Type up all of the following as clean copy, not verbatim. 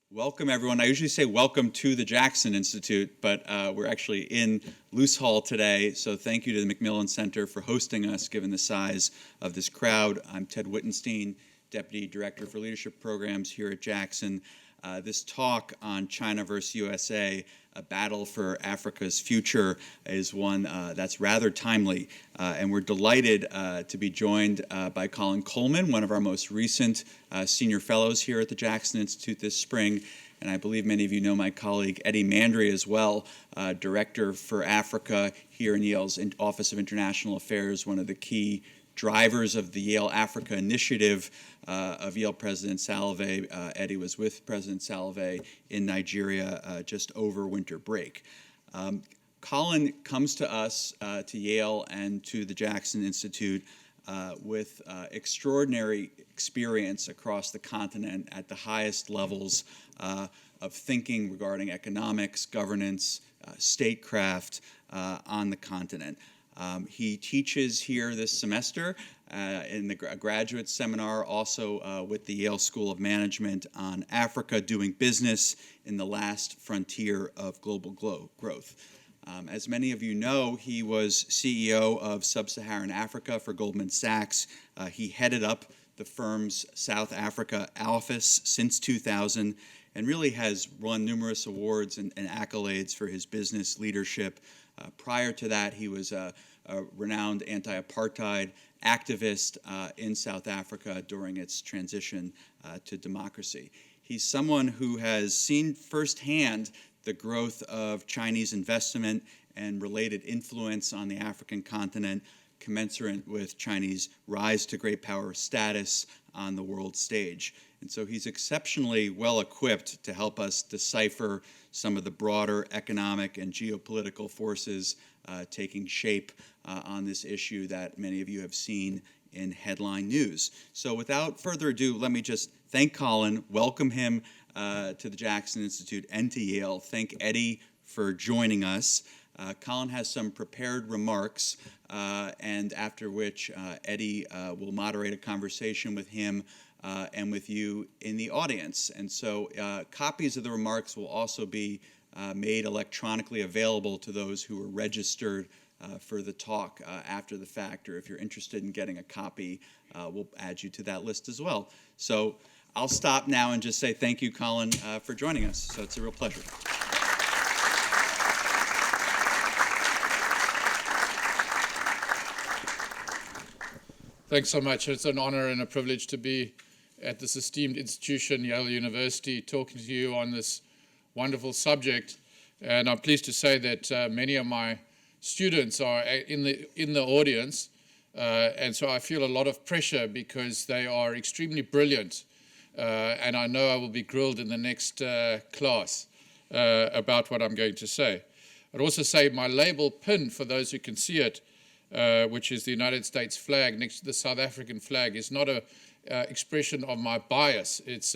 Welcome, everyone. I usually say welcome to the Jackson Institute, but we're actually in Luce Hall today, so thank you to the Macmillan Center for hosting us, given the size of this crowd. I'm Ted Wittenstein, Deputy Director for Leadership Programs here at Jackson. This talk on China versus USA, a battle for Africa's future, is one that's rather timely, and we're delighted to be joined by Colin Coleman, one of our most recent senior fellows here at the Jackson Institute this spring. And I believe many of you know my colleague Eddie Mandhry as well, Director for Africa here in Yale's Office of International Affairs, one of the key drivers of the Yale Africa initiative of Yale President Salovey. Eddie was with President Salovey in Nigeria just over winter break. Colin comes to us, to Yale and to the Jackson Institute, with extraordinary experience across the continent at the highest levels of thinking regarding economics, governance, statecraft on the continent. He teaches here this semester in the graduate seminar, also with the Yale School of Management on Africa doing business in the last frontier of global growth. As many of you know, he was CEO of Sub-Saharan Africa for Goldman Sachs. He headed up the firm's South Africa office since 2000 and really has won numerous awards and accolades for his business leadership. Prior to that, he was a renowned anti-apartheid activist in South Africa during its transition to democracy. He's someone who has seen firsthand the growth of Chinese investment and related influence on the African continent, commensurate with Chinese rise to great power status on the world stage. And so he's exceptionally well equipped to help us decipher some of the broader economic and geopolitical forces taking shape on this issue that many of you have seen in headline news. So without further ado, let me just thank Colin, welcome him to the Jackson Institute and to Yale. Thank Eddie for joining us. Colin has some prepared remarks, and after which Eddie will moderate a conversation with him and with you in the audience. And so copies of the remarks will also be made electronically available to those who are registered for the talk after the fact, or if you're interested in getting a copy, we'll add you to that list as well. So I'll stop now and just say thank you, Colin, for joining us. So it's a real pleasure. Thanks so much. It's an honor and a privilege to be at this esteemed institution, Yale University, talking to you on this wonderful subject. And I'm pleased to say that many of my students are in the audience, and so I feel a lot of pressure because they are extremely brilliant, and I know I will be grilled in the next class about what I'm going to say. I'd also say my label pin, for those who can see it, which is the United States flag next to the South African flag, is not a expression of my bias. It's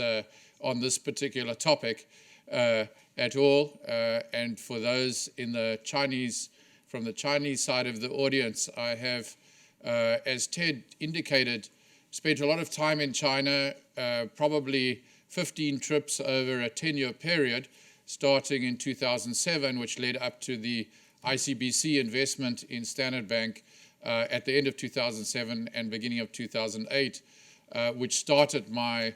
on this particular topic at all. And for those in the Chinese, from the Chinese side of the audience, I have, as Ted indicated, spent a lot of time in China, probably 15 trips over a 10-year period, starting in 2007, which led up to the ICBC investment in Standard Bank at the end of 2007 and beginning of 2008, which started my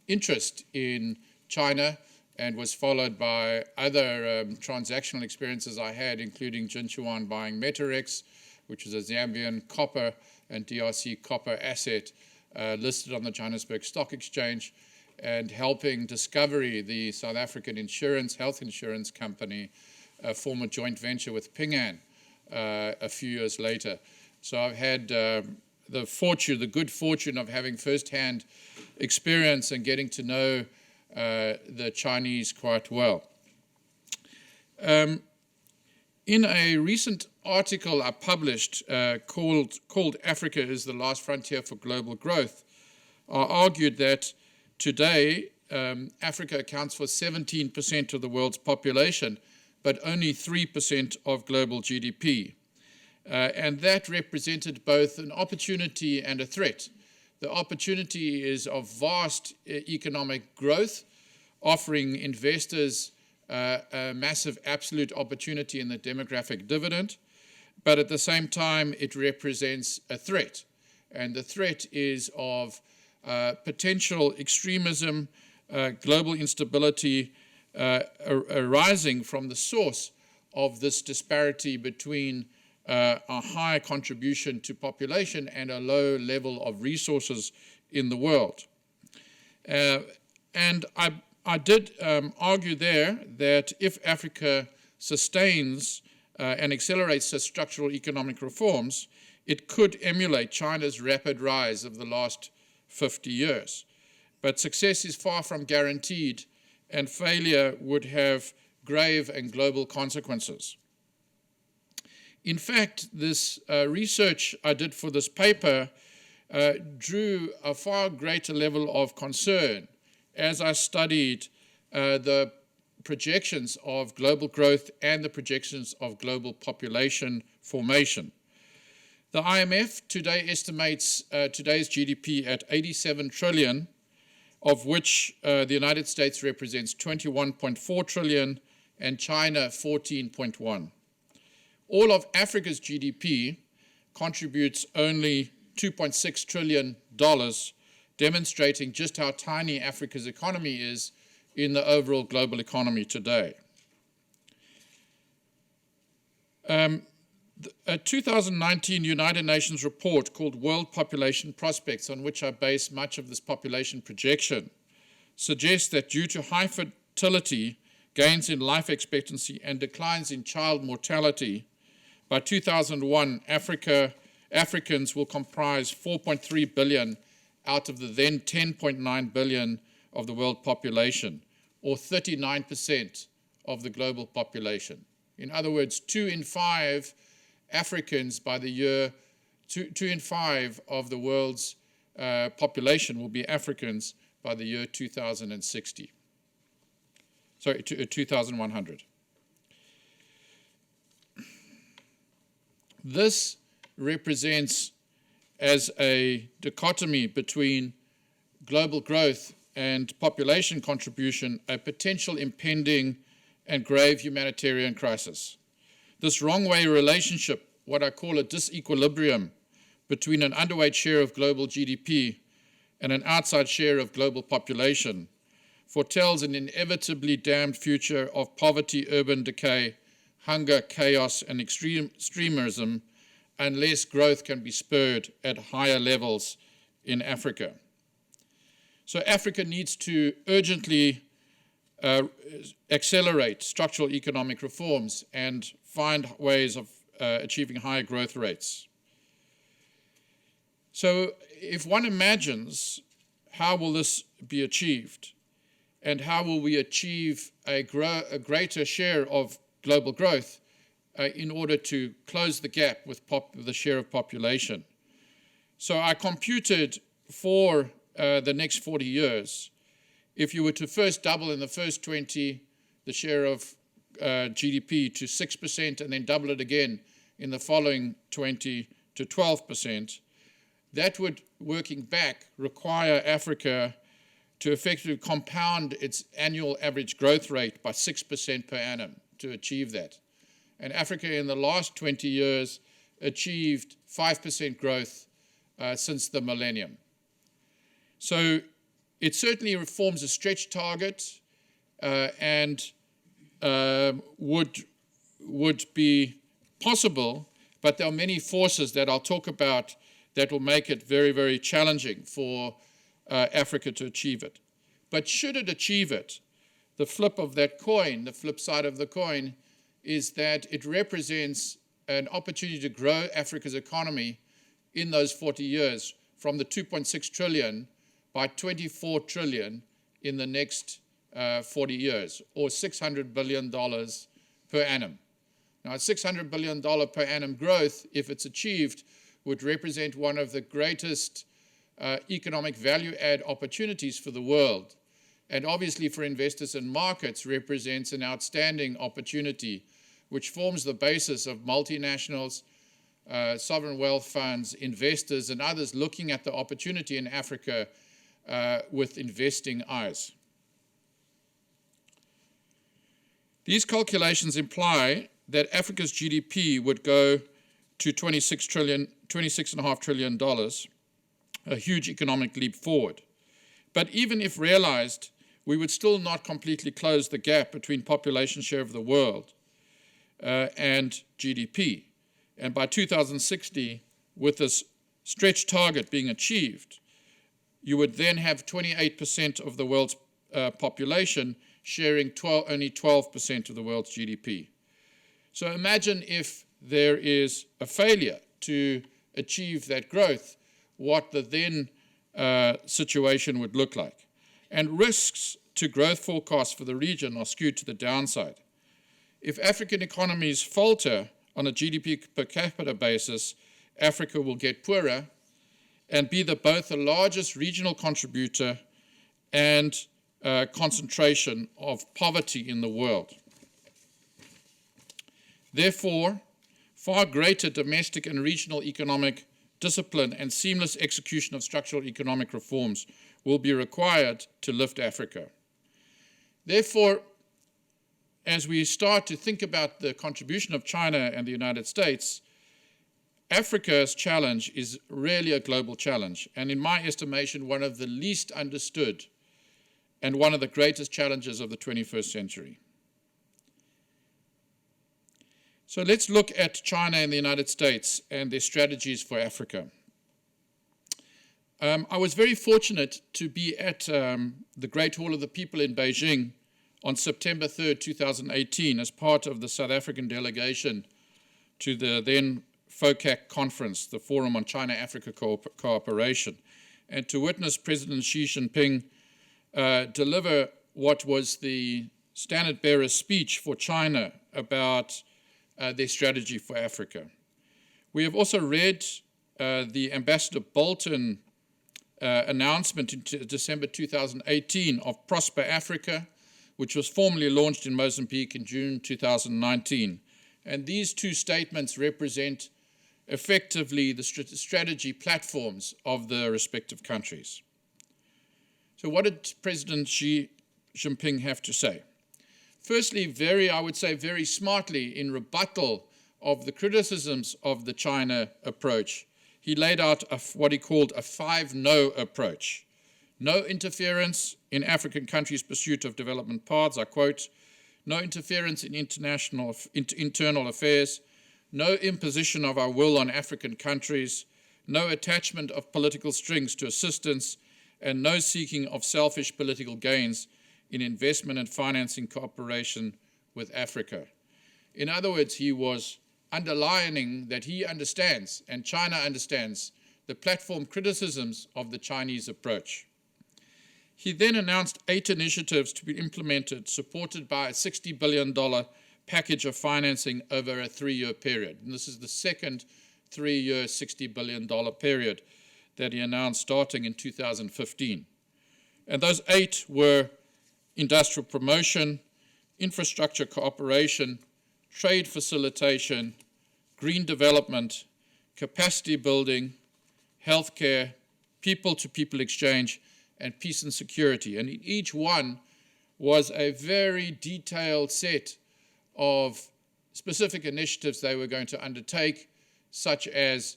interest in China and was followed by other transactional experiences I had, including Jinchuan buying Metarex, which is a Zambian copper and DRC copper asset listed on the Johannesburg Stock Exchange, and helping Discovery, the South African health insurance company, form a joint venture with Ping An a few years later. So I've had the good fortune of having firsthand experience and getting to know the Chinese quite well. In a recent article I published called Africa is the Last Frontier for Global Growth, I argued that today Africa accounts for 17% of the world's population, but only 3% of global GDP. And that represented both an opportunity and a threat. The opportunity is of vast economic growth, offering investors a massive absolute opportunity in the demographic dividend, but at the same time it represents a threat. And the threat is of potential extremism, global instability arising from the source of this disparity between a high contribution to population and a low level of resources in the world. And I did argue there that if Africa sustains and accelerates the structural economic reforms, it could emulate China's rapid rise of the last 50 years. But success is far from guaranteed, and failure would have grave and global consequences. In fact, this research I did for this paper drew a far greater level of concern as I studied the projections of global growth and the projections of global population formation. The IMF today estimates today's GDP at 87 trillion, of which the United States represents 21.4 trillion and China 14.1. All of Africa's GDP contributes only $2.6 trillion, demonstrating just how tiny Africa's economy is in the overall global economy today. A 2019 United Nations report called World Population Prospects, on which I base much of this population projection, suggests that due to high fertility, gains in life expectancy, and declines in child mortality, by 2001, Africans will comprise 4.3 billion out of the then 10.9 billion of the world population, or 39% of the global population. In other words, 2 in 5 Africans by the year, 2 in 5 of the world's population will be Africans by the year 2060. Sorry, 2100. This represents, as a dichotomy between global growth and population contribution, a potential impending and grave humanitarian crisis. This wrong-way relationship, what I call a disequilibrium between an underweight share of global GDP and an outside share of global population, foretells an inevitably damned future of poverty, urban decay, hunger, chaos, and extremism, unless growth can be spurred at higher levels in Africa. So Africa needs to urgently accelerate structural economic reforms and find ways of achieving higher growth rates. So if one imagines how will this be achieved, and how will we achieve a greater share of global growth in order to close the gap with the share of population. So I computed for the next 40 years, if you were to first double in the first 20 the share of GDP to 6% and then double it again in the following 20 to 12%, that would, working back, require Africa to effectively compound its annual average growth rate by 6% per annum to achieve that. And Africa in the last 20 years achieved 5% growth since the millennium. So it certainly forms a stretch target and would be possible, but there are many forces that I'll talk about that will make it very, very challenging for Africa to achieve it. But should it achieve it, the flip of that coin, the flip side of the coin, is that it represents an opportunity to grow Africa's economy in those 40 years from the 2.6 trillion by 24 trillion in the next 40 years, or $600 billion per annum. Now, $600 billion per annum growth, if it's achieved, would represent one of the greatest economic value add opportunities for the world. And obviously for investors and markets represents an outstanding opportunity which forms the basis of multinationals, sovereign wealth funds, investors, and others looking at the opportunity in Africa with investing eyes. These calculations imply that Africa's GDP would go to $26.5 trillion, a huge economic leap forward. But even if realized, we would still not completely close the gap between population share of the world and GDP. And by 2060, with this stretch target being achieved, you would then have 28% of the world's population sharing only 12% of the world's GDP. So imagine if there is a failure to achieve that growth, what the then situation would look like. And risks to growth forecasts for the region are skewed to the downside. If African economies falter on a GDP per capita basis, Africa will get poorer and be both the largest regional contributor and concentration of poverty in the world. Therefore, far greater domestic and regional economic discipline and seamless execution of structural economic reforms will be required to lift Africa. Therefore, as we start to think about the contribution of China and the United States, Africa's challenge is really a global challenge, and in my estimation, one of the least understood and one of the greatest challenges of the 21st century. So let's look at China and the United States and their strategies for Africa. I was very fortunate to be at the Great Hall of the People in Beijing on September 3rd, 2018, as part of the South African delegation to the then FOCAC conference, the Forum on China-Africa Cooperation, and to witness President Xi Jinping deliver what was the standard-bearer speech for China about their strategy for Africa. We have also read the Ambassador Bolton announcement in December 2018 of Prosper Africa, which was formally launched in Mozambique in June 2019. And these two statements represent effectively the strategy platforms of the respective countries. So what did President Xi Jinping have to say? Firstly, I would say very smartly, in rebuttal of the criticisms of the China approach, he laid out what he called a 5-no approach. No interference in African countries' pursuit of development paths, I quote, no interference in internal affairs, no imposition of our will on African countries, no attachment of political strings to assistance, and no seeking of selfish political gains in investment and financing cooperation with Africa. In other words, he was underlining that he understands, and China understands, the platform criticisms of the Chinese approach. He then announced 8 initiatives to be implemented, supported by a $60 billion package of financing over a 3-year period. And this is the second 3-year, $60 billion period that he announced starting in 2015. And those 8 were industrial promotion, infrastructure cooperation, trade facilitation, green development, capacity building, healthcare, people-to-people exchange, and peace and security. And in each one was a very detailed set of specific initiatives they were going to undertake, such as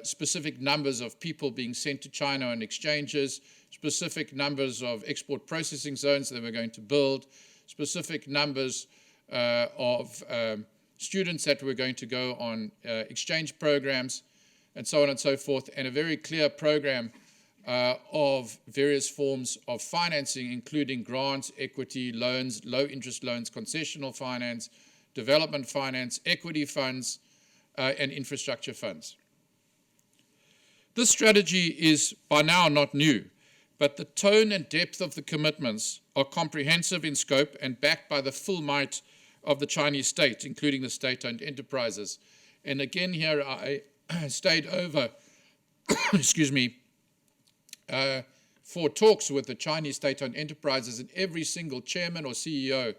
specific numbers of people being sent to China on exchanges, specific numbers of export processing zones they were going to build, specific numbers of students that were going to go on exchange programs, and so on and so forth, and a very clear program of various forms of financing, including grants, equity, loans, low-interest loans, concessional finance, development finance, equity funds, and infrastructure funds. This strategy is by now not new, but the tone and depth of the commitments are comprehensive in scope and backed by the full might of the Chinese state, including the state-owned enterprises. And again here I stayed over, excuse me, for talks with the Chinese state-owned enterprises, and every single chairman or CEO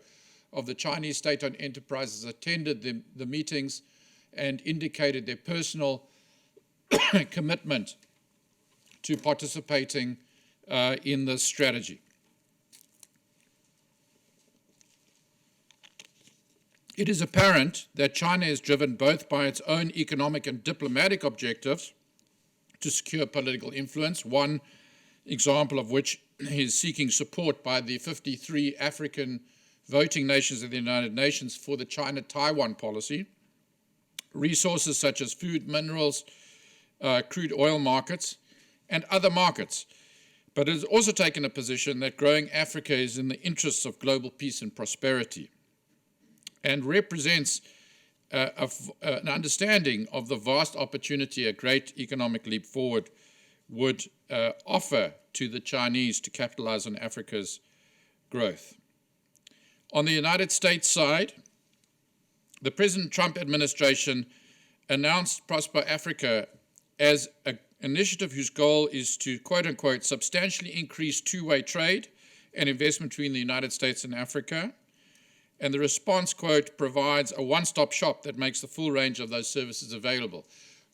of the Chinese state-owned enterprises attended the meetings and indicated their personal commitment to participating in this strategy. It is apparent that China is driven both by its own economic and diplomatic objectives to secure political influence, one example of which is seeking support by the 53 African voting nations of the United Nations for the China-Taiwan policy, resources such as food, minerals, crude oil markets, and other markets. But it has also taken a position that growing Africa is in the interests of global peace and prosperity, and represents an understanding of the vast opportunity a great economic leap forward would offer to the Chinese to capitalize on Africa's growth. On the United States side, the President Trump administration announced Prosper Africa as an initiative whose goal is to, quote unquote, substantially increase two-way trade and investment between the United States and Africa. And the response, quote, provides a one-stop shop that makes the full range of those services available.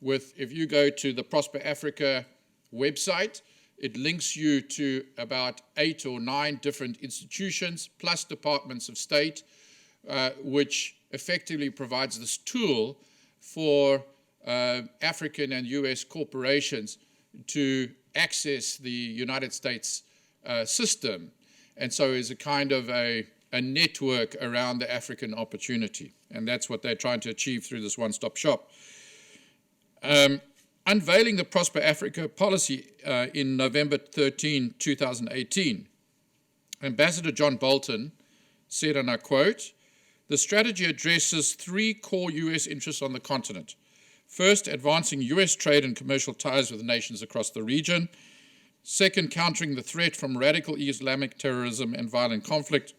If you go to the Prosper Africa website, it links you to about 8 or 9 different institutions, plus departments of state, which effectively provides this tool for African and US corporations to access the United States system. And so is a kind of a network around the African opportunity. And that's what they're trying to achieve through this one-stop shop. Unveiling the Prosper Africa policy in November 13, 2018, Ambassador John Bolton said, and I quote, "The strategy addresses 3 core US interests on the continent. First, advancing US trade and commercial ties with nations across the region. Second, countering the threat from radical Islamic terrorism and violent conflict.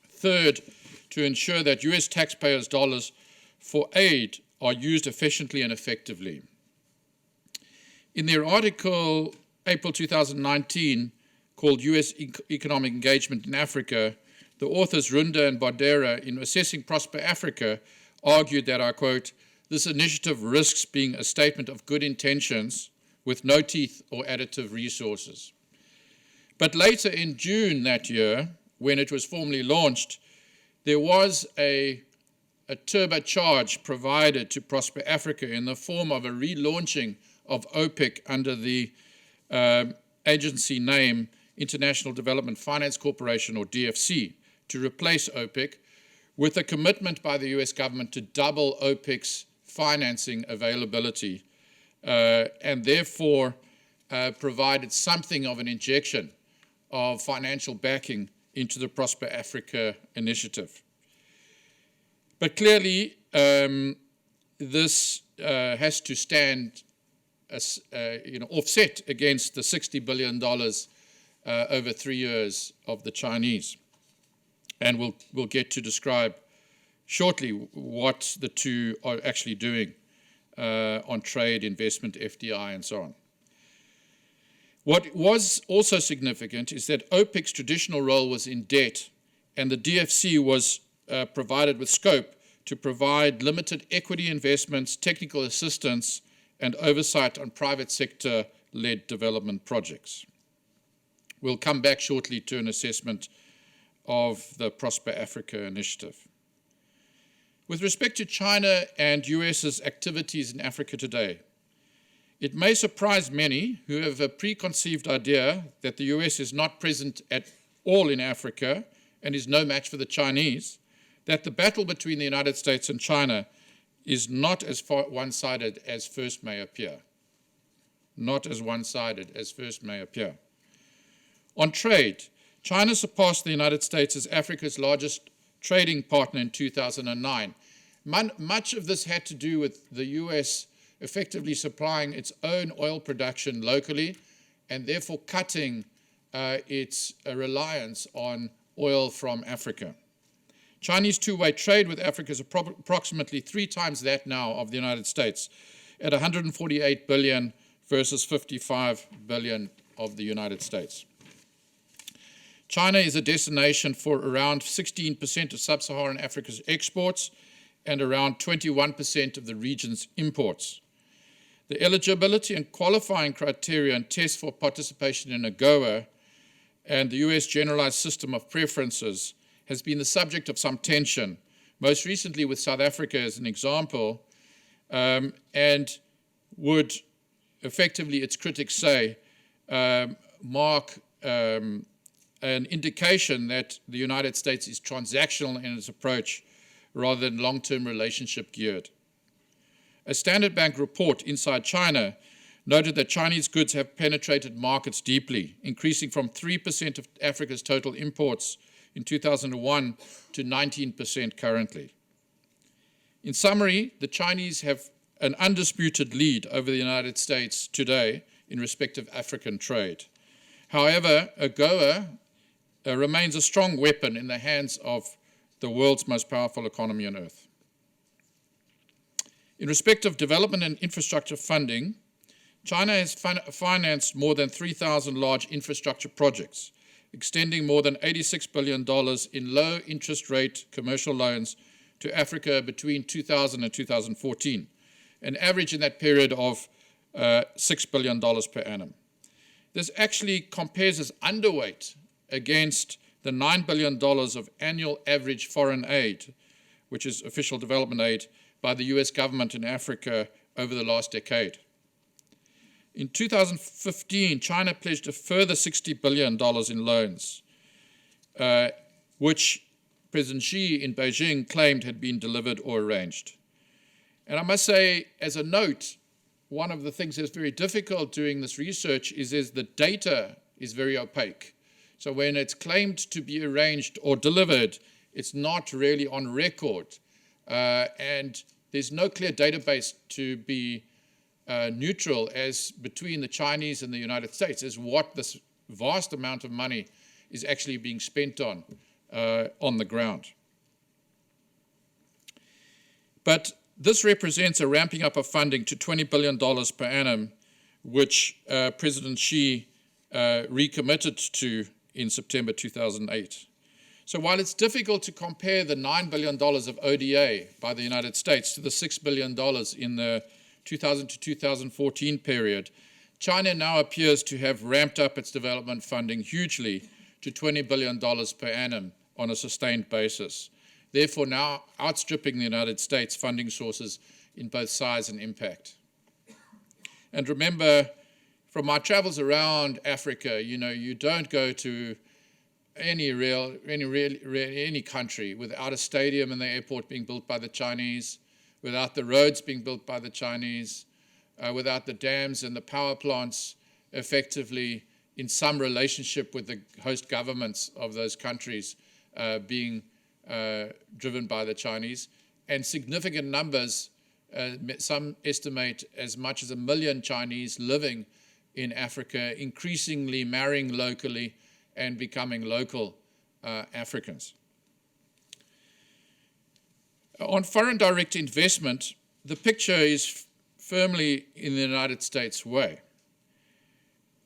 Third, to ensure that US taxpayers' dollars for aid are used efficiently and effectively." In their article, April 2019, called US Economic Engagement in Africa, the authors Runda and Bardera, in assessing Prosper Africa, argued that, I quote, "This initiative risks being a statement of good intentions with no teeth or additive resources." But later in June that year, when it was formally launched, there was a turbocharge provided to Prosper Africa in the form of a relaunching of OPIC under the agency name International Development Finance Corporation, or DFC, to replace OPIC, with a commitment by the US government to double OPIC's financing availability, and therefore provided something of an injection of financial backing into the Prosper Africa initiative. But clearly, this has to stand offset against the $60 billion over 3 years of the Chinese. And we'll get to describe shortly what the two are actually doing on trade, investment, FDI, and so on. What was also significant is that OPIC's traditional role was in debt, and the DFC was provided with scope to provide limited equity investments, technical assistance, and oversight on private sector-led development projects. We'll come back shortly to an assessment of the Prosper Africa initiative. With respect to China and US's activities in Africa today, it may surprise many who have a preconceived idea that the US is not present at all in Africa and is no match for the Chinese, that the battle between the United States and China is not as one-sided as first may appear. Not as one-sided as first may appear. On trade, China surpassed the United States as Africa's largest trading partner in 2009. Much of this had to do with the US effectively supplying its own oil production locally and therefore cutting its reliance on oil from Africa. Chinese two-way trade with Africa is approximately 3 times that now of the United States, at 148 billion versus 55 billion of the United States. China is a destination for around 16% of sub-Saharan Africa's exports and around 21% of the region's imports. The eligibility and qualifying criteria and tests for participation in AGOA and the US generalized system of preferences has been the subject of some tension most recently with South Africa as an example, and would effectively, its critics say, mark an indication that the United States is transactional in its approach rather than long-term relationship geared. A Standard Bank report, Inside China, noted that Chinese goods have penetrated markets deeply, increasing from 3% of Africa's total imports in 2001 to 19% currently. In summary, the Chinese have an undisputed lead over the United States today in respect of African trade. However, AGOA remains a strong weapon in the hands of the world's most powerful economy on earth. In respect of development and infrastructure funding, China has financed more than 3,000 large infrastructure projects, extending more than $86 billion in low interest rate commercial loans to Africa between 2000 and 2014, an average in that period of $6 billion per annum. This actually compares as underweight against the $9 billion of annual average foreign aid, which is official development aid, by the US government in Africa over the last decade. In 2015, China pledged a further $60 billion in loans, which President Xi in Beijing claimed had been delivered or arranged. And I must say, as a note, one of the things that's very difficult doing this research is the data is very opaque. So when it's claimed to be arranged or delivered, it's not really on record. And there's no clear database to be neutral as between the Chinese and the United States as what this vast amount of money is actually being spent on the ground. But this represents a ramping up of funding to $20 billion per annum, which President Xi recommitted to in September 2008. So while it's difficult to compare the $9 billion of ODA by the United States to the $6 billion in the 2000 to 2014 period, China now appears to have ramped up its development funding hugely to $20 billion per annum on a sustained basis, therefore now outstripping the United States funding sources in both size and impact. And remember, from my travels around Africa, you don't go to any country without a stadium and the airport being built by the Chinese, without the roads being built by the Chinese, without the dams and the power plants effectively in some relationship with the host governments of those countries being driven by the Chinese, and significant numbers, some estimate as much as 1 million Chinese living in Africa, increasingly marrying locally and becoming local Africans. On foreign direct investment, the picture is firmly in the United States' way.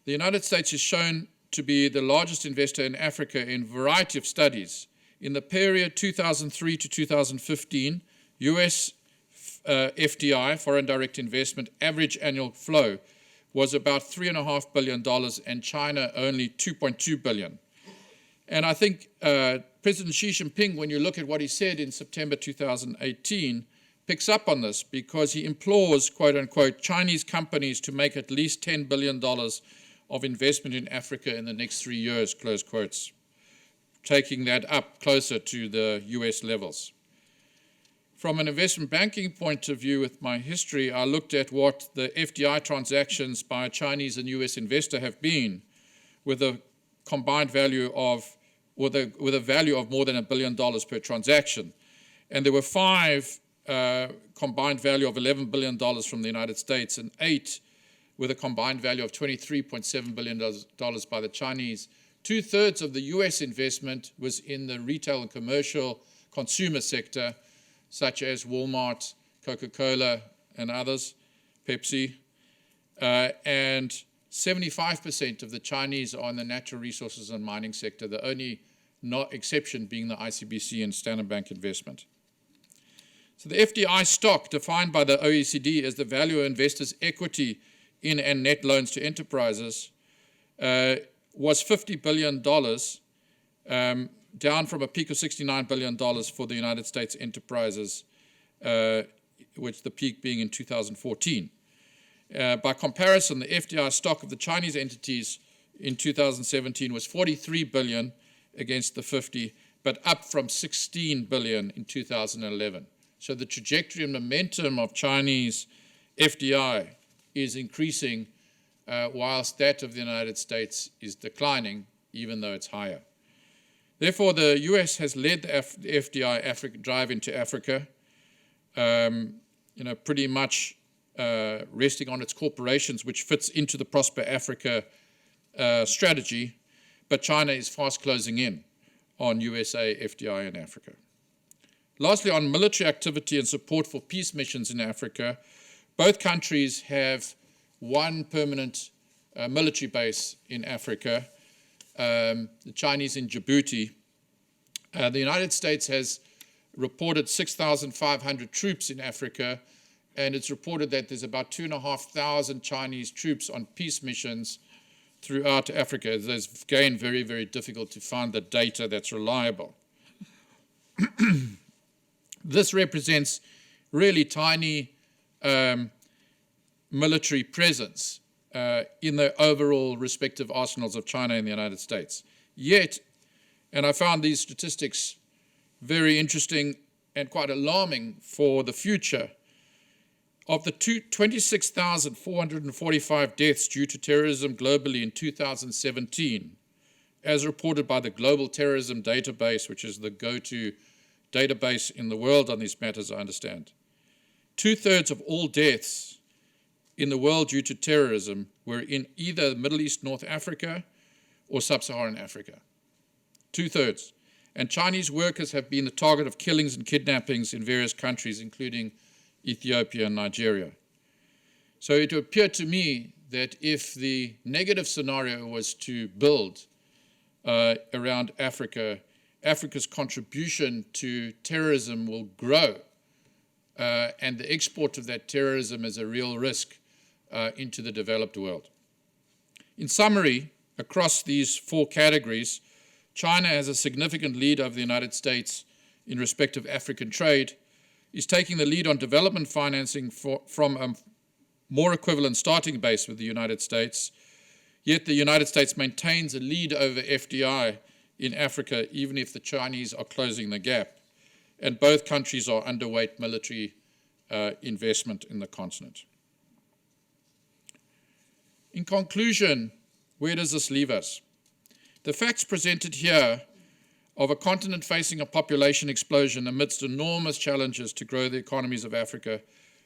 The United States is shown to be the largest investor in Africa in a variety of studies. In the period 2003 to 2015, US FDI, foreign direct investment, average annual flow was about $3.5 billion, and China only $2.2 billion. And I think President Xi Jinping, when you look at what he said in September 2018, picks up on this because he implores, quote unquote, Chinese companies to make at least $10 billion of investment in Africa in the next 3 years, close quotes, taking that up closer to the US levels. From an investment banking point of view, with my history, I looked at what the FDI transactions by a Chinese and US investor have been, with a combined value of, with a value of more than $1 billion per transaction. And there were 5 combined value of $11 billion from the United States and 8 with a combined value of $23.7 billion by the Chinese. 2/3 of the US investment was in the retail and commercial consumer sector, such as Walmart, Coca-Cola, and others, Pepsi. And 75% of the Chinese are in the natural resources and mining sector, the only exception being the ICBC and Standard Bank investment. So the FDI stock, defined by the OECD as the value of investors' equity in and net loans to enterprises, was $50 billion down from a peak of $69 billion for the United States enterprises, which the peak being in 2014. By comparison, the FDI stock of the Chinese entities in 2017 was 43 billion against the 50, but up from 16 billion in 2011. So the trajectory and momentum of Chinese FDI is increasing, whilst that of the United States is declining, even though it's higher. Therefore, the US has led the FDI drive into Africa, pretty much resting on its corporations, which fits into the Prosper Africa strategy, but China is fast closing in on USA FDI in Africa. Lastly, on military activity and support for peace missions in Africa, both countries have one permanent military base in Africa, the Chinese in Djibouti. The United States has reported 6,500 troops in Africa, and it's reported that there's about 2,500 Chinese troops on peace missions throughout Africa. It's again very, very difficult to find the data that's reliable. This represents really tiny military presence in the overall respective arsenals of China and the United States. Yet, and I found these statistics very interesting and quite alarming for the future, of the 26,445 deaths due to terrorism globally in 2017, as reported by the Global Terrorism Database, which is the go-to database in the world on these matters, I understand, 2/3 of all deaths in the world due to terrorism were in either Middle East, North Africa, or Sub-Saharan Africa. 2/3. And Chinese workers have been the target of killings and kidnappings in various countries, including Ethiopia and Nigeria. So it appeared to me that if the negative scenario was to build around Africa, Africa's contribution to terrorism will grow, and the export of that terrorism is a real risk into the developed world. In summary, across these four categories, China has a significant lead over the United States in respect of African trade, is taking the lead on development financing from a more equivalent starting base with the United States, yet the United States maintains a lead over FDI in Africa, even if the Chinese are closing the gap. And both countries are underweight military investment in the continent. In conclusion, where does this leave us? The facts presented here of a continent facing a population explosion amidst enormous challenges to grow the economies of Africa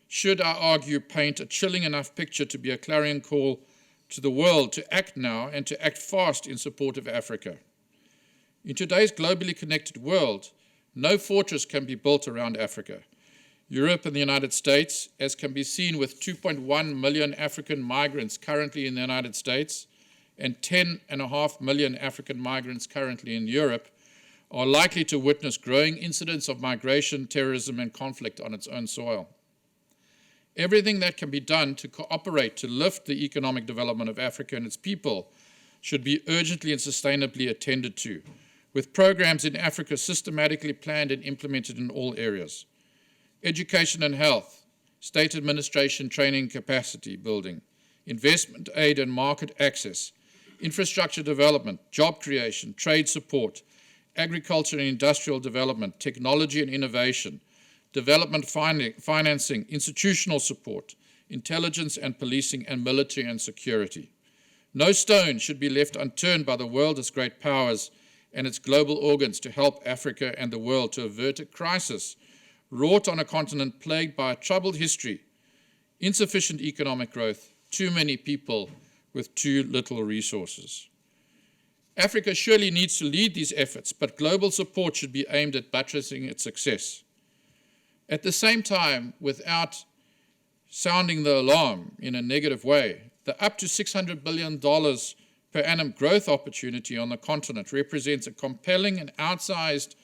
should, I argue, paint a chilling enough picture to be a clarion call to the world to act now and to act fast in support of Africa. In today's globally connected world, no fortress can be built around Africa. Europe and the United States, as can be seen with 2.1 million African migrants currently in the United States and 10.5 million African migrants currently in Europe, are likely to witness growing incidents of migration, terrorism, and conflict on its own soil. Everything that can be done to cooperate to lift the economic development of Africa and its people should be urgently and sustainably attended to, with programs in Africa systematically planned and implemented in all areas. Education and health, state administration, training, capacity building, investment aid and market access, infrastructure development, job creation, trade support, agriculture and industrial development, technology and innovation, development financing, institutional support, intelligence and policing, and military and security. No stone should be left unturned by the world's great powers and its global organs to help Africa and the world to avert a crisis wrought on a continent plagued by a troubled history, insufficient economic growth, too many people with too little resources. Africa surely needs to lead these efforts, but global support should be aimed at buttressing its success. At the same time, without sounding the alarm in a negative way, the up to $600 billion per annum growth opportunity on the continent represents a compelling and outsized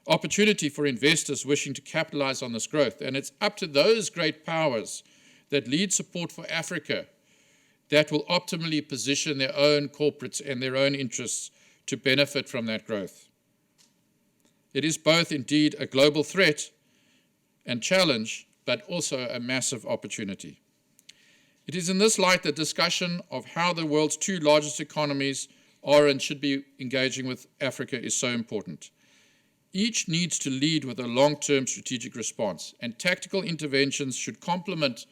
opportunity for investors wishing to capitalize on this growth. And it's up to those great powers that lead support for Africa that will optimally position their own corporates and their own interests to benefit from that growth. It is both indeed a global threat and challenge, but also a massive opportunity. It is in this light that discussion of how the world's two largest economies are and should be engaging with Africa is so important. Each needs to lead with a long-term strategic response, and tactical interventions should complement,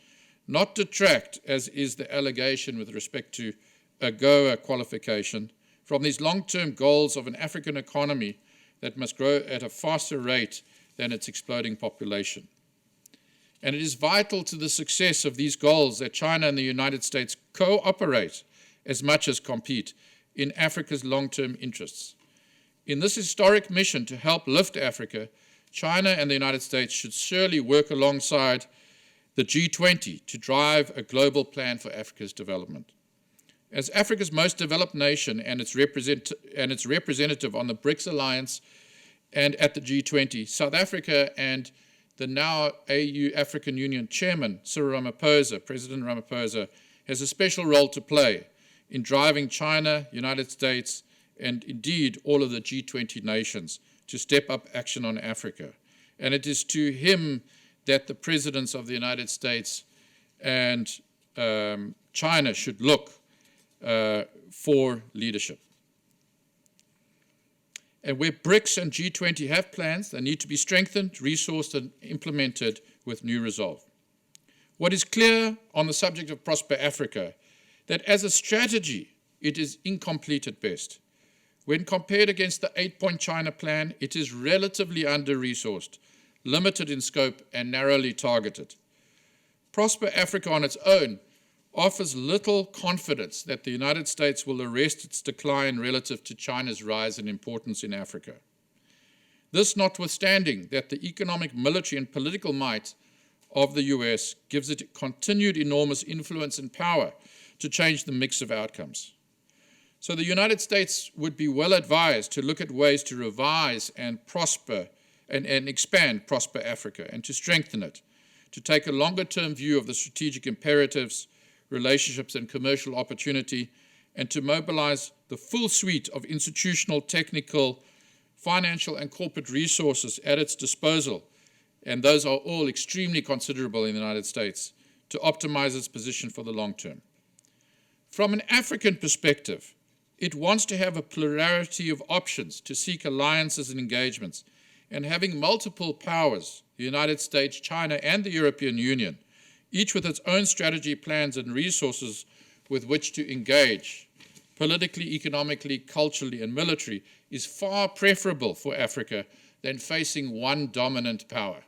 not detract, as is the allegation with respect to AGOA qualification, from these long-term goals of an African economy that must grow at a faster rate than its exploding population. And it is vital to the success of these goals that China and the United States cooperate as much as compete in Africa's long-term interests. In this historic mission to help lift Africa, China and the United States should surely work alongside the G20 to drive a global plan for Africa's development. As Africa's most developed nation and its representative on the BRICS Alliance and at the G20, South Africa and the now AU African Union Chairman, President Ramaphosa, has a special role to play in driving China, United States, and indeed all of the G20 nations to step up action on Africa. And it is to him that the presidents of the United States and China should look for leadership. And where BRICS and G20 have plans, they need to be strengthened, resourced, and implemented with new resolve. What is clear on the subject of Prosper Africa, that as a strategy, it is incomplete at best. When compared against the 8-point China plan, it is relatively under-resourced, limited in scope, and narrowly targeted. Prosper Africa on its own offers little confidence that the United States will arrest its decline relative to China's rise in importance in Africa. This notwithstanding that the economic, military, and political might of the US gives it continued enormous influence and power to change the mix of outcomes. So the United States would be well advised to look at ways to revise and prosper and expand Prosper Africa and to strengthen it, to take a longer-term view of the strategic imperatives, relationships, and commercial opportunity, and to mobilize the full suite of institutional, technical, financial, and corporate resources at its disposal, and those are all extremely considerable in the United States, to optimize its position for the long term. From an African perspective, it wants to have a plurality of options to seek alliances and engagements, and having multiple powers, the United States, China, and the European Union, each with its own strategy, plans, and resources with which to engage, politically, economically, culturally, and militarily, is far preferable for Africa than facing one dominant power.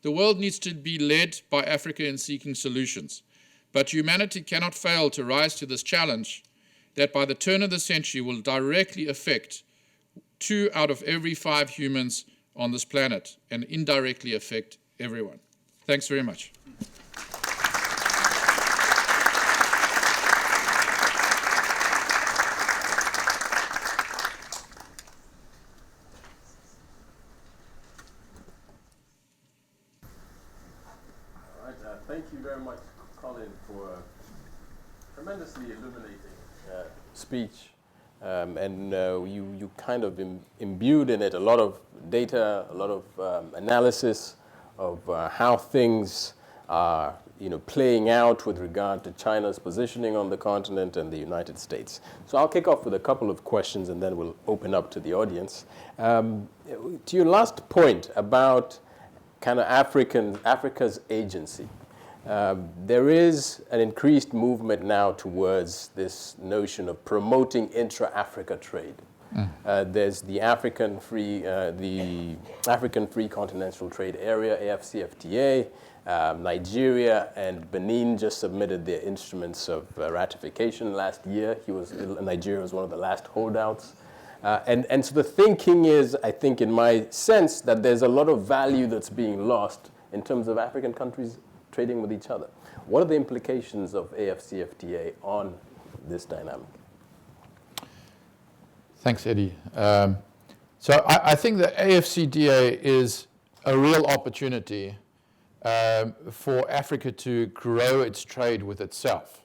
The world needs to be led by Africa in seeking solutions, but humanity cannot fail to rise to this challenge that by the turn of the century will directly affect 2 out of every 5 humans on this planet and indirectly affect everyone. Thanks very much. All right, thank you very much, Colin, for a tremendously illuminating speech. You kind of imbued in it a lot of data, a lot of analysis of how things are playing out with regard to China's positioning on the continent and the United States. So I'll kick off with a couple of questions and then we'll open up to the audience. To your last point about kind of Africa's agency, there is an increased movement now towards this notion of promoting intra-Africa trade. There's the African Free Continental Trade Area, AFCFTA. Nigeria and Benin just submitted their instruments of ratification last year. Nigeria was one of the last holdouts. And so the thinking is, I think in my sense, that there's a lot of value that's being lost in terms of African countries trading with each other. What are the implications of AFCFTA on this dynamic? Thanks, Eddie. So I think that AFCFTA is a real opportunity for Africa to grow its trade with itself,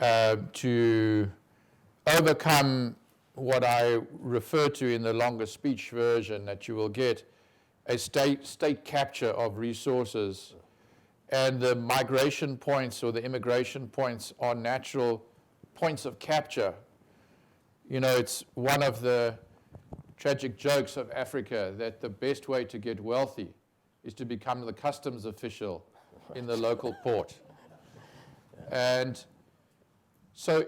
to overcome what I refer to in the longer speech version that you will get, a state capture of resources, and the migration points or the immigration points are natural points of capture. You know, it's one of the tragic jokes of Africa that the best way to get wealthy is to become the customs official in the local port. And so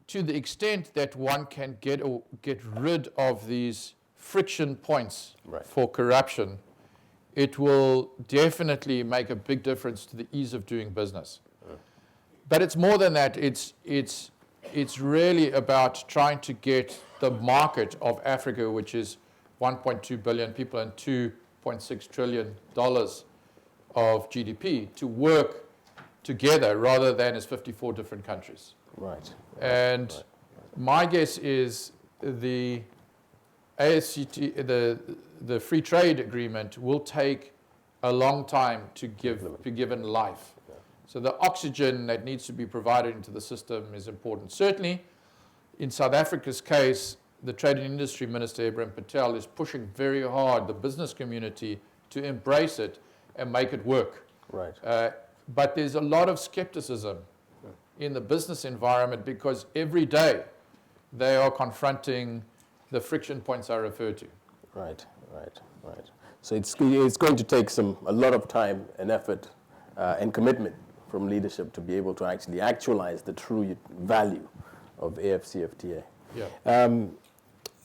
to the extent that one can get rid of these friction points for corruption, it will definitely make a big difference to the ease of doing business. But it's more than that. It's really about trying to get the market of Africa, which is 1.2 billion people and $2.6 trillion of GDP, to work together rather than as 54 different countries. Right. And my guess is the ASCT, the free trade agreement, will take a long time to be given life. So the oxygen that needs to be provided into the system is important. Certainly, in South Africa's case, the Trade and Industry Minister, Ibrahim Patel, is pushing very hard the business community to embrace it and make it work. Right. But there's a lot of skepticism in the business environment because every day they are confronting the friction points I referred to. Right. So it's going to take a lot of time and effort and commitment from leadership to be able to actually actualize the true value of AFCFTA. Yeah.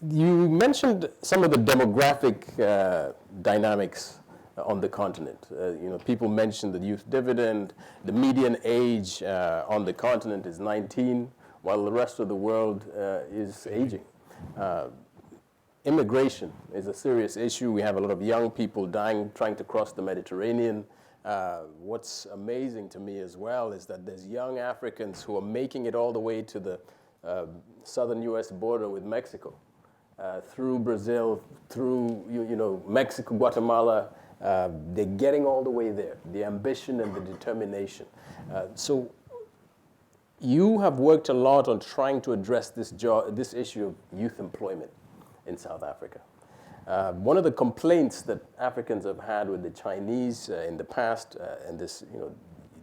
You mentioned some of the demographic dynamics on the continent. People mentioned the youth dividend. The median age on the continent is 19, while the rest of the world is aging. Immigration is a serious issue. We have a lot of young people dying trying to cross the Mediterranean. What's amazing to me as well is that there's young Africans who are making it all the way to the southern U.S. border with Mexico, through Brazil, through Mexico, Guatemala. They're getting all the way there. The ambition and the determination. So you have worked a lot on trying to address this issue of youth employment in South Africa. One of the complaints that Africans have had with the Chinese in the past, and this,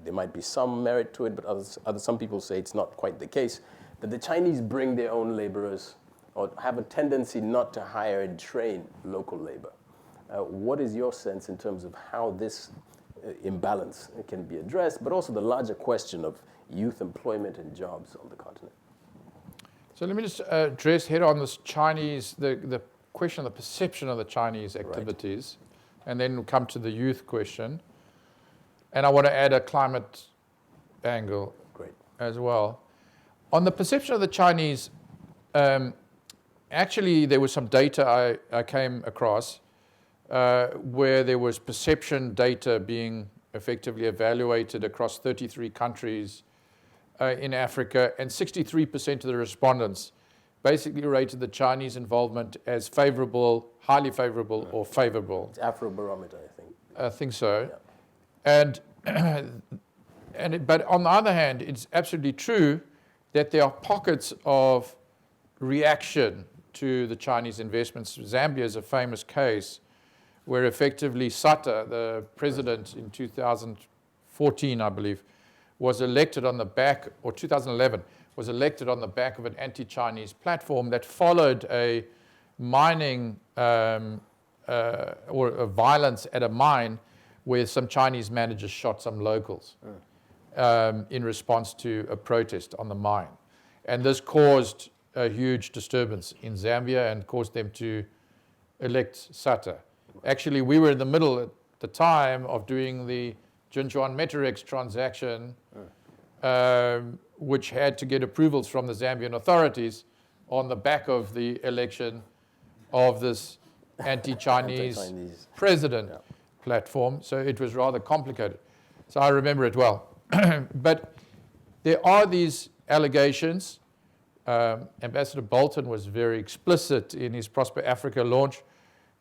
there might be some merit to it, but some people say it's not quite the case, that the Chinese bring their own laborers or have a tendency not to hire and train local labor. What is your sense in terms of how this imbalance can be addressed, but also the larger question of youth employment and jobs on the continent? So let me just address head on this Chinese, the question of the perception of the Chinese activities, and then we'll come to the youth question. And I want to add a climate angle as well. On the perception of the Chinese, actually there was some data I came across where there was perception data being effectively evaluated across 33 countries in Africa, and 63% of the respondents basically rated the Chinese involvement as favorable, highly favorable, or favorable. It's Afrobarometer, I think. I think so. Yeah. But on the other hand, it's absolutely true that there are pockets of reaction to the Chinese investments. Zambia is a famous case where effectively Sata, the president in 2014, I believe, was elected on the back, or 2011, was elected on the back of an anti-Chinese platform that followed a mining or a violence at a mine where some Chinese managers shot some locals in response to a protest on the mine. And this caused a huge disturbance in Zambia and caused them to elect Sata. Actually, we were in the middle at the time of doing the Jinchuan Meterex transaction, which had to get approvals from the Zambian authorities on the back of the election of this anti-Chinese president platform. So it was rather complicated. So I remember it well. But there are these allegations. Ambassador Bolton was very explicit in his Prosper Africa launch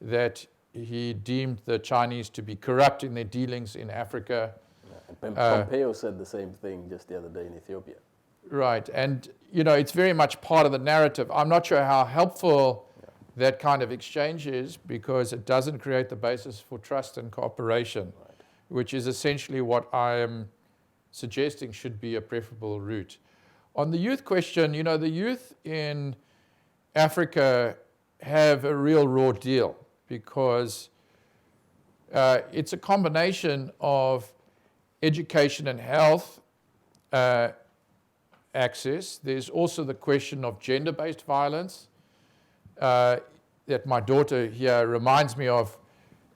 that he deemed the Chinese to be corrupt in their dealings in Africa. Pompeo said the same thing just the other day in Ethiopia. Right. And, it's very much part of the narrative. I'm not sure how helpful that kind of exchange is, because it doesn't create the basis for trust and cooperation, which is essentially what I am suggesting should be a preferable route. On the youth question, the youth in Africa have a real raw deal, because it's a combination of education and health access. There's also the question of gender-based violence that my daughter here reminds me of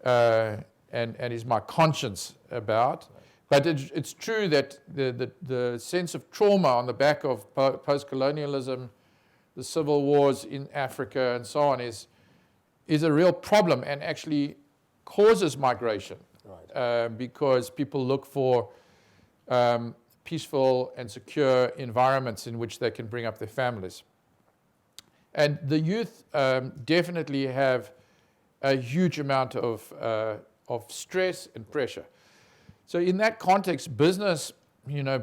and is my conscience about. But it's true that the sense of trauma on the back of post-colonialism, the civil wars in Africa and so on is a real problem, and actually causes migration, because people look for peaceful and secure environments in which they can bring up their families. And the youth definitely have a huge amount of stress and pressure. So in that context, business,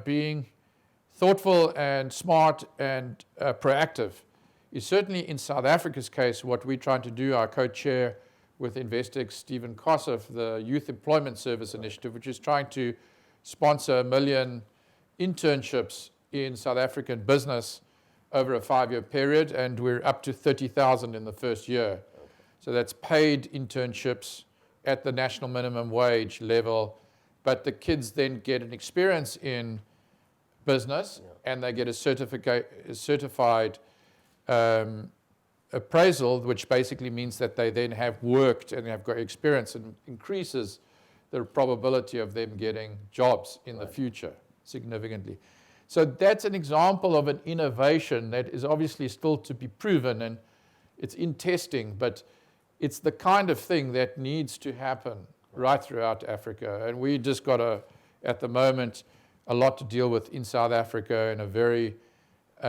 being thoughtful and smart and proactive is certainly, in South Africa's case, what we're trying to do. Our co-chair with Investec, Stephen Kossov, the Youth Employment Service Initiative, which is trying to sponsor 1 million internships in South African business over a 5-year period, and we're up to 30,000 in the first year. So that's paid internships at the national minimum wage level, but the kids then get an experience in business, and they get a certified appraisal, which basically means that they then have worked and have got experience, and increases the probability of them getting jobs in the future significantly. So that's an example of an innovation that is obviously still to be proven, and it's in testing, but it's the kind of thing that needs to happen right throughout Africa. And we just got at the moment, a lot to deal with in South Africa in a very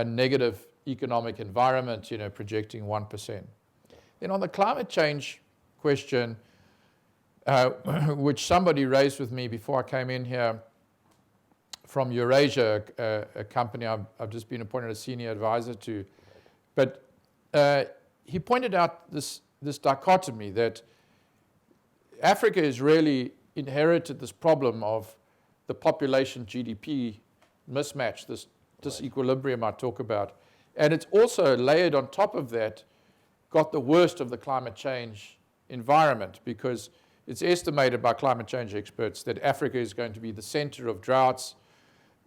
negative economic environment, projecting 1%. Then on the climate change question, which somebody raised with me before I came in here from Eurasia, a company I've just been appointed a senior advisor to. But he pointed out this dichotomy that Africa has really inherited this problem of the population GDP mismatch, this disequilibrium I talk about. And it's also layered on top of that, got the worst of the climate change environment, because it's estimated by climate change experts that Africa is going to be the center of droughts,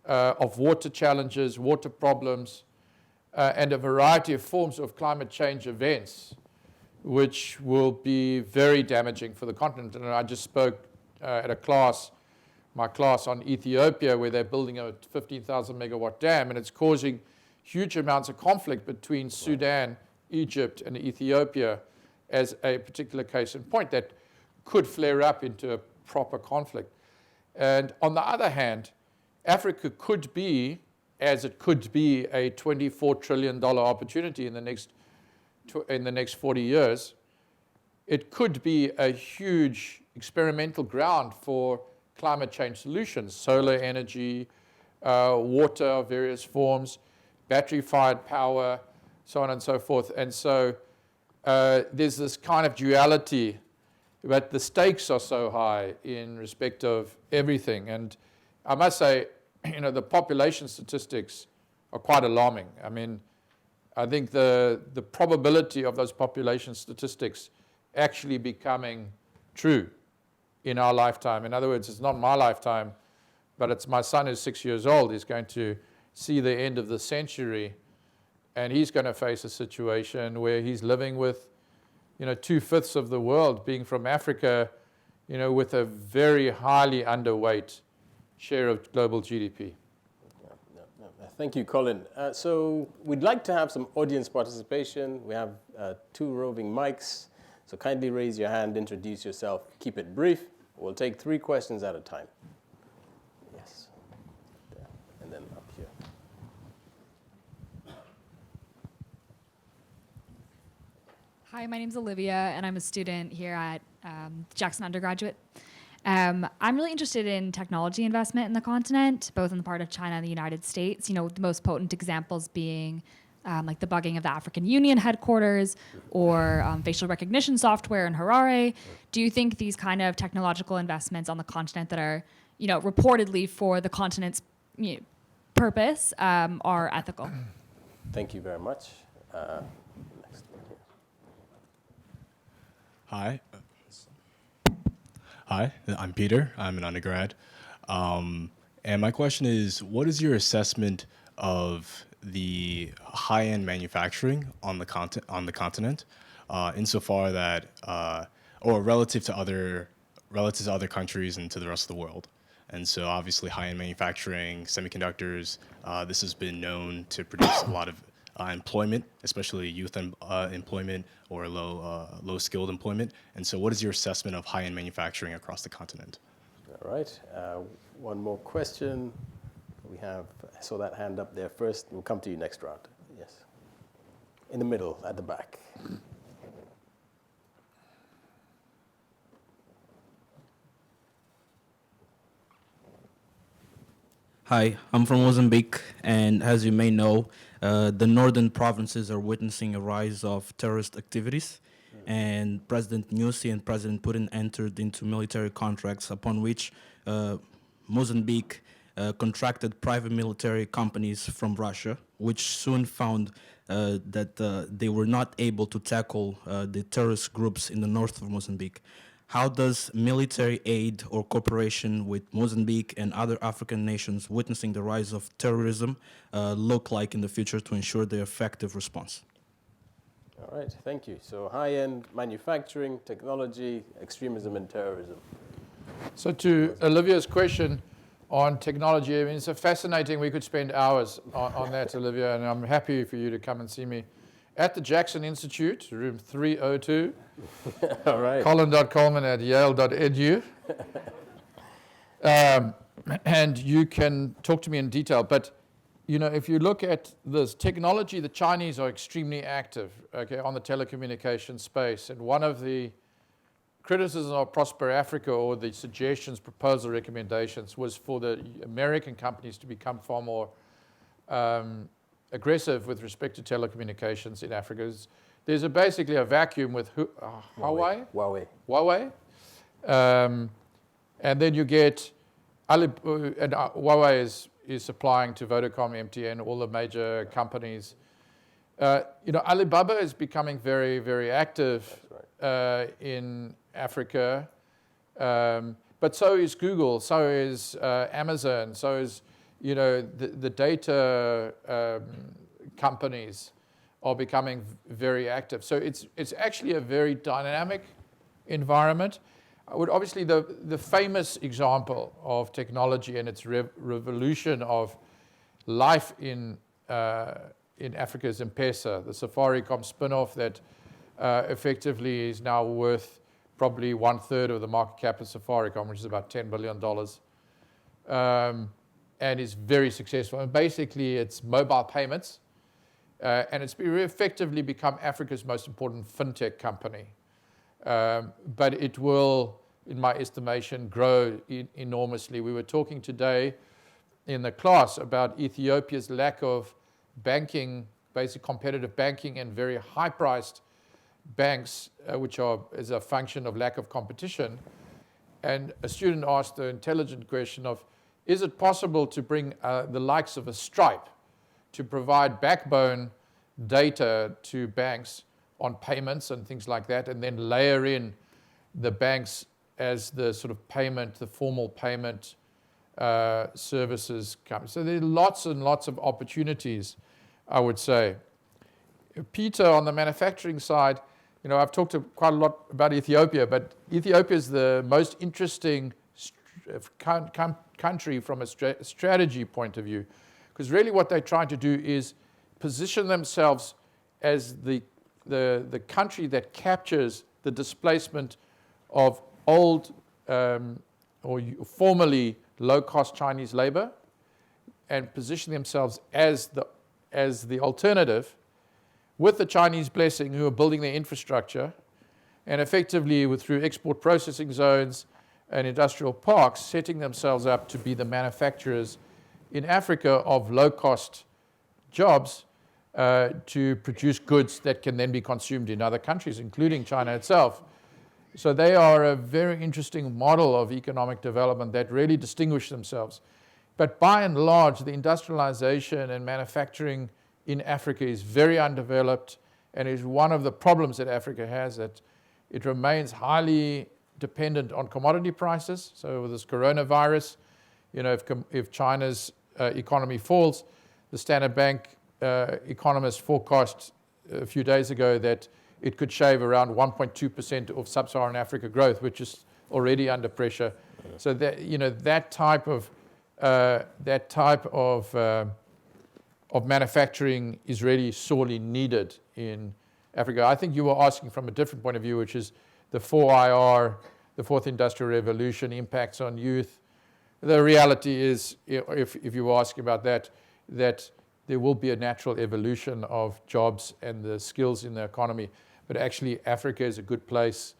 of water challenges, water problems, and a variety of forms of climate change events, which will be very damaging for the continent. And I just spoke at my class on Ethiopia, where they're building a 15,000 megawatt dam, and it's causing huge amounts of conflict between Sudan, Egypt, and Ethiopia as a particular case in point that could flare up into a proper conflict. And on the other hand, Africa could be, as it could be, a $24 trillion opportunity in the next 40 years. It could be a huge experimental ground for climate change solutions, solar energy, water of various forms, battery-fired power, so on and so forth. And so there's this kind of duality, but the stakes are so high in respect of everything. And I must say, the population statistics are quite alarming. I mean, I think the probability of those population statistics actually becoming true in our lifetime. In other words, it's not my lifetime, but it's my son who's 6 years old. He's going to see the end of the century, and he's going to face a situation where he's living with, 2/5 of the world being from Africa, with a very highly underweight share of global GDP. Thank you, Colin. So we'd like to have some audience participation. We have 2 roving mics. So kindly raise your hand, introduce yourself, keep it brief. We'll take 3 questions at a time. Yes. There. And then up here. Hi, my name's Olivia, and I'm a student here at Jackson Undergraduate. I'm really interested in technology investment in the continent, both on the part of China and the United States. You know, the most potent examples being like the bugging of the African Union headquarters or facial recognition software in Harare. Do you think these kind of technological investments on the continent that are, you know, reportedly for the continent's purpose are ethical? Thank you very much. Next one here. Hi, I'm Peter. I'm an undergrad. And my question is, what is your assessment of the high-end manufacturing on the continent, insofar that, or relative to other countries and to the rest of the world? And so obviously high-end manufacturing, semiconductors, this has been known to produce a lot of employment, especially youth employment or low-skilled employment. And so what is your assessment of high-end manufacturing across the continent? All right. One more question. I saw that hand up there first. We'll come to you next round. Yes. In the middle, at the back. Hi, I'm from Mozambique, and as you may know, the northern provinces are witnessing a rise of terrorist activities, and President Nyusi and President Putin entered into military contracts upon which Mozambique contracted private military companies from Russia, which soon found that they were not able to tackle the terrorist groups in the north of Mozambique. How does military aid or cooperation with Mozambique and other African nations witnessing the rise of terrorism look like in the future to ensure their effective response? All right, thank you. So high-end manufacturing, technology, extremism, and terrorism. So to Olivia's question on technology, I mean, it's a fascinating, we could spend hours on that, Olivia, and I'm happy for you to come and see me at the Jackson Institute, room 302. All right. Colin.Coleman at yale.edu. And you can talk to me in detail. But, you know, if you look at this technology, the Chinese are extremely active, okay, on the telecommunication space. And one of the criticisms of Prosper Africa, or the suggestions, proposal, recommendations, was for the American companies to become far more aggressive with respect to telecommunications in Africa. There's basically a vacuum with Huawei. And then you get Huawei is supplying to Vodacom, MTN, all the major companies. You know, Alibaba is becoming very, very active in Africa, but so is Google, so is Amazon, so is, you know, the data companies are becoming very active. So it's actually a very dynamic environment. Obviously, the famous example of technology and its revolution of life in Africa is M-Pesa, the Safaricom spin-off that effectively is now worth probably 1/3 of the market cap of Safaricom, which is about $10 billion, and is very successful. And basically, it's mobile payments, and it's effectively become Africa's most important fintech company. But it will, in my estimation, grow enormously. We were talking today in the class about Ethiopia's lack of banking, basic competitive banking, and very high-priced banks, which are as a function of lack of competition. And a student asked the intelligent question of, is it possible to bring the likes of a Stripe to provide backbone data to banks on payments and things like that, and then layer in the banks as the sort of payment, the formal payment services come? So there are lots and lots of opportunities, I would say. Peter, on the manufacturing side, you know, I've talked quite a lot about Ethiopia, but Ethiopia is the most interesting country from a strategy point of view, because really what they're trying to do is position themselves as the country that captures the displacement of old or formerly low-cost Chinese labor, and position themselves as the alternative, with the Chinese blessing, who are building their infrastructure, and effectively through export processing zones, and industrial parks, setting themselves up to be the manufacturers in Africa of low-cost jobs to produce goods that can then be consumed in other countries, including China itself. So they are a very interesting model of economic development that really distinguish themselves. But by and large, the industrialization and manufacturing in Africa is very undeveloped, and is one of the problems that Africa has, that it remains highly dependent on commodity prices. So with this coronavirus, if China's economy falls, the Standard Bank economists forecast a few days ago that it could shave around 1.2% of sub-Saharan Africa growth, which is already under pressure. So that type of manufacturing is really sorely needed in Africa. I think you were asking from a different point of view, which is the 4IR, the Fourth Industrial Revolution, impacts on youth. The reality is, if you were asking about that there will be a natural evolution of jobs and the skills in the economy. But actually, Africa is a good place,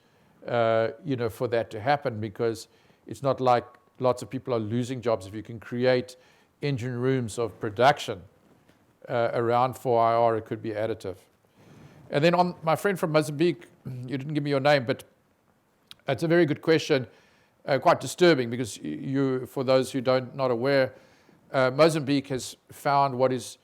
for that to happen, because it's not like lots of people are losing jobs. If you can create engine rooms of production around 4IR, it could be additive. And then on my friend from Mozambique, you didn't give me your name, but it's a very good question, quite disturbing, because for those who not aware, Mozambique has found what is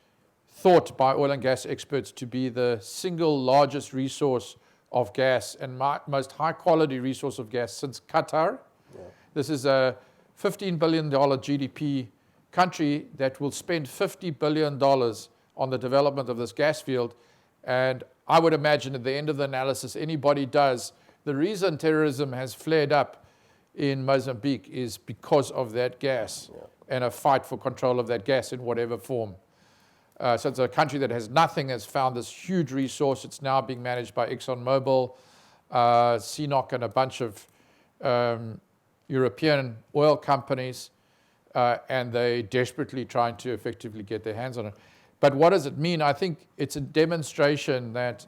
thought by oil and gas experts to be the single largest resource of gas and most high-quality resource of gas since Qatar. Yeah. This is a $15 billion GDP country that will spend $50 billion on the development of this gas field. And I would imagine at the end of the analysis anybody does, the reason terrorism has flared up in Mozambique is because of that gas and a fight for control of that gas in whatever form. So it's a country that has nothing, has found this huge resource. It's now being managed by ExxonMobil, CNOOC, and a bunch of European oil companies, and they're desperately trying to effectively get their hands on it. But what does it mean? I think it's a demonstration that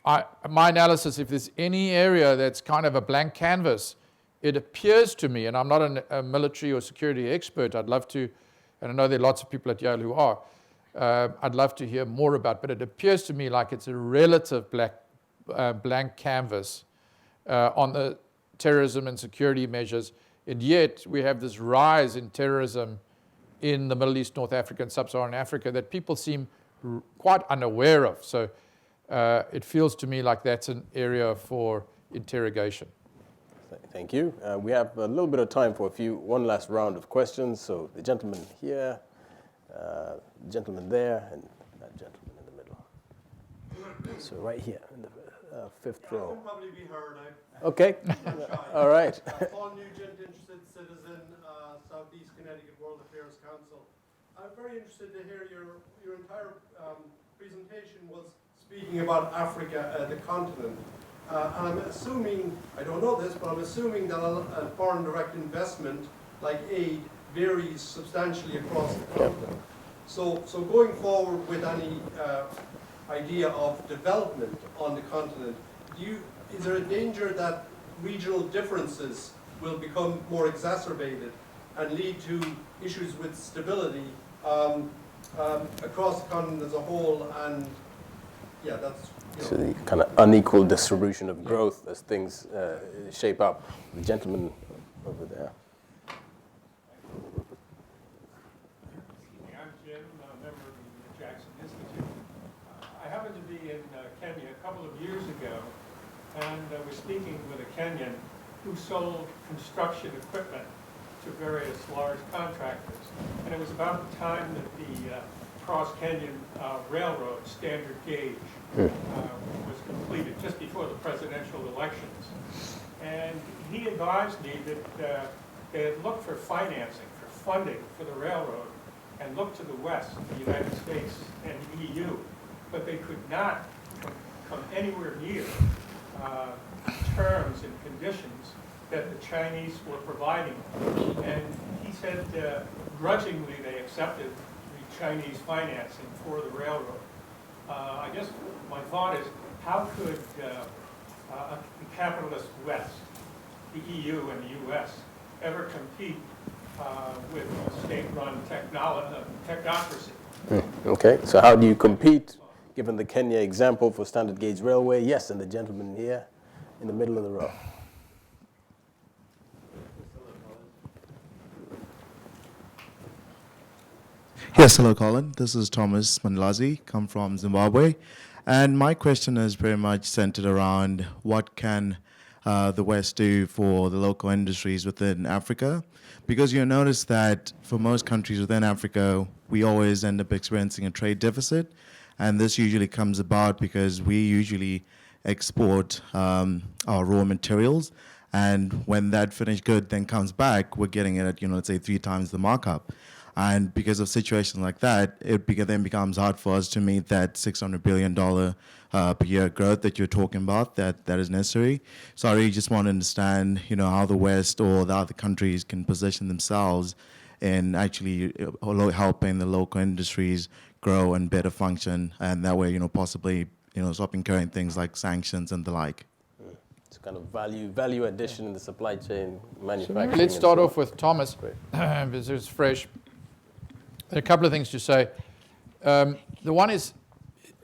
my analysis, if there's any area that's kind of a blank canvas, it appears to me, and I'm not a military or security expert, I'd love to, and I know there are lots of people at Yale who are, I'd love to hear more about, but it appears to me like it's a relative blank canvas on the terrorism and security measures, and yet we have this rise in terrorism in the Middle East, North Africa, and Sub-Saharan Africa that people seem quite unaware of. So it feels to me like that's an area for interrogation. Thank you. We have a little bit of time for one last round of questions. So the gentleman here, the gentleman there, and that gentleman in the middle. So right here in the fifth row. I can probably be heard. Okay. All right. Paul Nugent, interested citizen, Southeast Connecticut World Affairs Council. I'm very interested to hear your entire presentation was speaking about Africa, the continent. And I'm assuming, I don't know this, but I'm assuming that a foreign direct investment, like aid, varies substantially across the continent. So going forward with any idea of development on the continent, is there a danger that regional differences will become more exacerbated and lead to issues with stability across the continent as a whole? And yeah, that's... So the kind of unequal distribution of growth as things shape up. The gentleman over there. I'm Jim, a member of the Jackson Institute. I happened to be in Kenya a couple of years ago, and I was speaking with a Kenyan who sold construction equipment to various large contractors. And it was about the time that the Cross-Kenyan Railroad standard gauge was completed, just before the presidential elections. And he advised me that they had looked for financing, for funding for the railroad, and looked to the West, the United States and the EU, but they could not come anywhere near terms and conditions that the Chinese were providing. And he said grudgingly they accepted the Chinese financing for the railroad. I guess my thought is, how could the capitalist West, the EU and the US, ever compete with a state-run technocracy. Okay, so how do you compete, given the Kenya example for standard gauge railway? Yes, and the gentleman here in the middle of the row. Yes, hello, Colin. This is Thomas Mandlazi, come from Zimbabwe. And my question is very much centered around what can the West do for the local industries within Africa? Because you'll notice that for most countries within Africa, we always end up experiencing a trade deficit. And this usually comes about because we usually export our raw materials. And when that finished good then comes back, we're getting it at, let's say 3 times the markup. And because of situations like that, it then becomes hard for us to meet that $600 billion per year growth that you're talking about, that is necessary. So I really just want to understand, how the West or the other countries can position themselves in actually helping the local industries grow and better function, and that way, possibly, stop incurring things like sanctions and the like. It's kind of value addition in the supply chain, manufacturing. Let's start off with Thomas, because it's fresh. A couple of things to say. The one is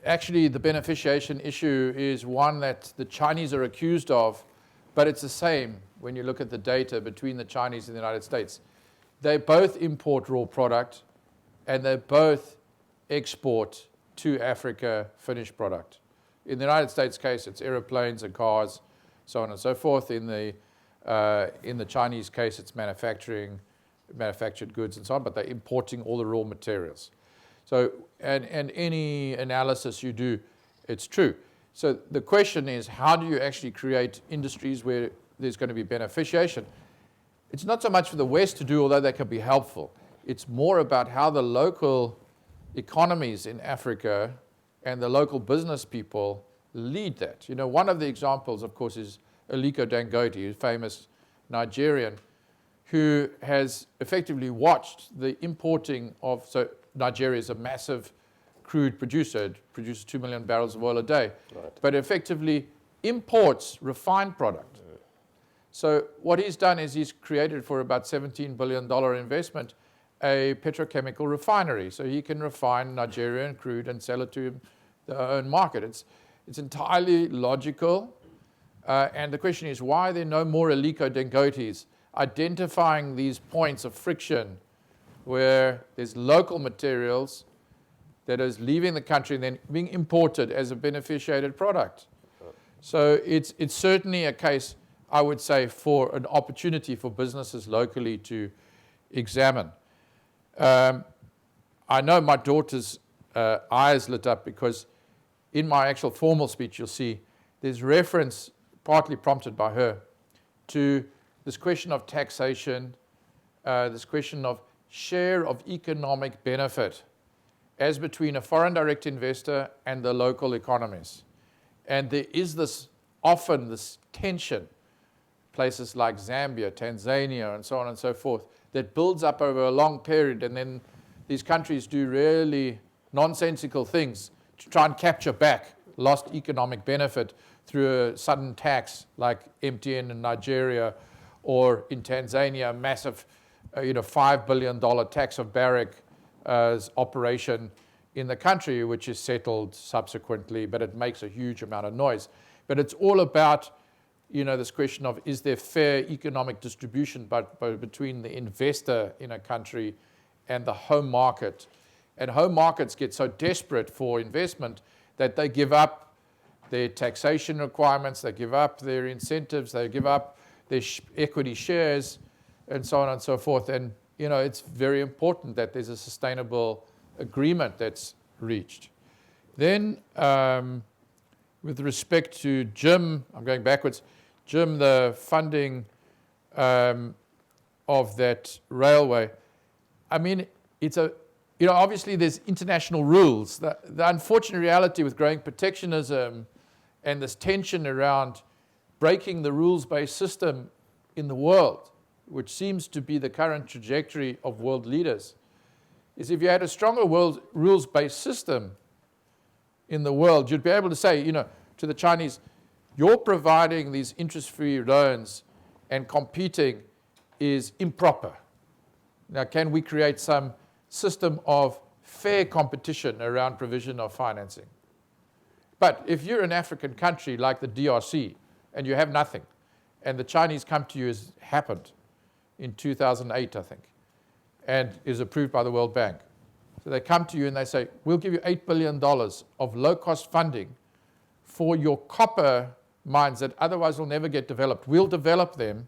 actually the beneficiation issue is one that the Chinese are accused of, but it's the same when you look at the data between the Chinese and the United States. They both import raw product, and they both export to Africa finished product. In the United States case, it's aeroplanes and cars, so on and so forth. In the Chinese case, it's manufactured goods and so on, but they're importing all the raw materials. So, and any analysis you do, it's true. So the question is, how do you actually create industries where there's going to be beneficiation? It's not so much for the West to do, although that can be helpful. It's more about how the local economies in Africa and the local business people lead that. One of the examples, of course, is Aliko Dangote, a famous Nigerian, who has effectively watched the importing of, so Nigeria is a massive crude producer, it produces 2 million barrels of oil a day, but effectively imports refined product. So what he's done is he's created for about $17 billion investment a petrochemical refinery, so he can refine Nigerian crude and sell it to their own market. It's entirely logical, and the question is, why are there no more Aliko Dangotes identifying these points of friction where there's local materials that is leaving the country and then being imported as a beneficiated product? So it's certainly a case, I would say, for an opportunity for businesses locally to examine. I know my daughter's eyes lit up because in my actual formal speech, you'll see there's reference, partly prompted by her, to this question of taxation, this question of share of economic benefit as between a foreign direct investor and the local economies. And there is often this tension, places like Zambia, Tanzania, and so on and so forth, that builds up over a long period, and then these countries do really nonsensical things to try and capture back lost economic benefit through a sudden tax like MTN in Nigeria, or in Tanzania, a massive $5 billion tax of Barrick's operation in the country, which is settled subsequently, but it makes a huge amount of noise. But it's all about this question of, is there fair economic distribution between the investor in a country and the home market? And home markets get so desperate for investment that they give up their taxation requirements, they give up their incentives, they give up their equity shares, and so on and so forth. And it's very important that there's a sustainable agreement that's reached. Then, with respect to Jim, I'm going backwards, Jim, the funding of that railway, I mean, it's obviously there's international rules. The unfortunate reality with growing protectionism and this tension around breaking the rules-based system in the world, which seems to be the current trajectory of world leaders, is if you had a stronger rules-based system in the world, you'd be able to say, to the Chinese, you're providing these interest-free loans and competing is improper. Now, can we create some system of fair competition around provision of financing? But if you're an African country like the DRC and you have nothing, and the Chinese come to you, as happened in 2008, I think, and is approved by the World Bank. So they come to you and they say, we'll give you $8 billion of low-cost funding for your copper mines that otherwise will never get developed. We'll develop them,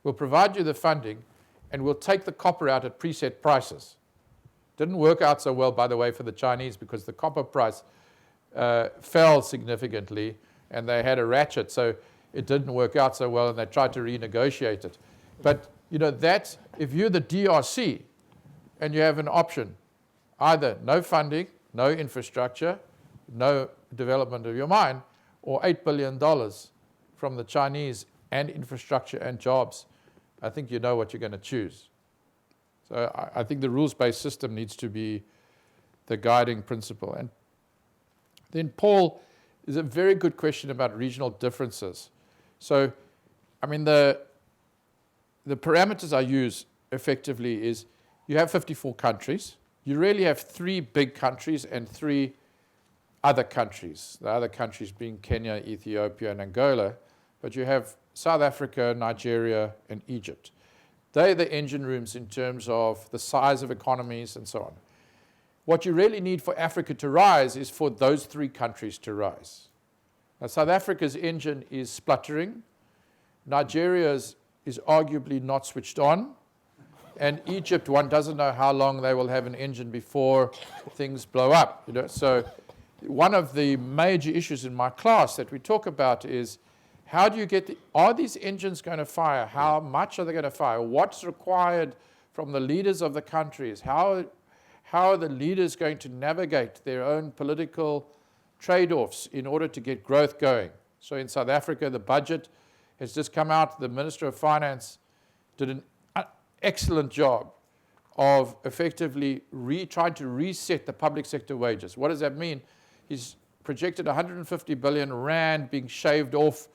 we'll provide you the funding, and we'll take the copper out at preset prices. Didn't work out so well, by the way, for the Chinese because the copper price fell significantly and they had a ratchet, so it didn't work out so well and they tried to renegotiate it. But you know, that, if you're the DRC and you have an option, either no funding, no infrastructure, no development of your mine, or $8 billion from the Chinese and infrastructure and jobs, I think you know what you're going to choose. So I think the rules-based system needs to be the guiding principle. And then Paul is a very good question about regional differences. So, I mean, the parameters I use effectively is you have 54 countries. You really have 3 big countries and 3 other countries, the other countries being Kenya, Ethiopia, and Angola, but you have South Africa, Nigeria, and Egypt. They're the engine rooms in terms of the size of economies and so on. What you really need for Africa to rise is for those 3 countries to rise. Now, South Africa's engine is spluttering. Nigeria's is arguably not switched on. And Egypt, one doesn't know how long they will have an engine before things blow up. You know? So one of the major issues in my class that we talk about is how do you get are these engines going to fire? How much are they going to fire? What's required from the leaders of the countries? How are the leaders going to navigate their own political trade-offs in order to get growth going? So in South Africa, the budget has just come out. The Minister of Finance did an excellent job of effectively trying to reset the public sector wages. What does that mean? He's projected 150 billion rand being shaved off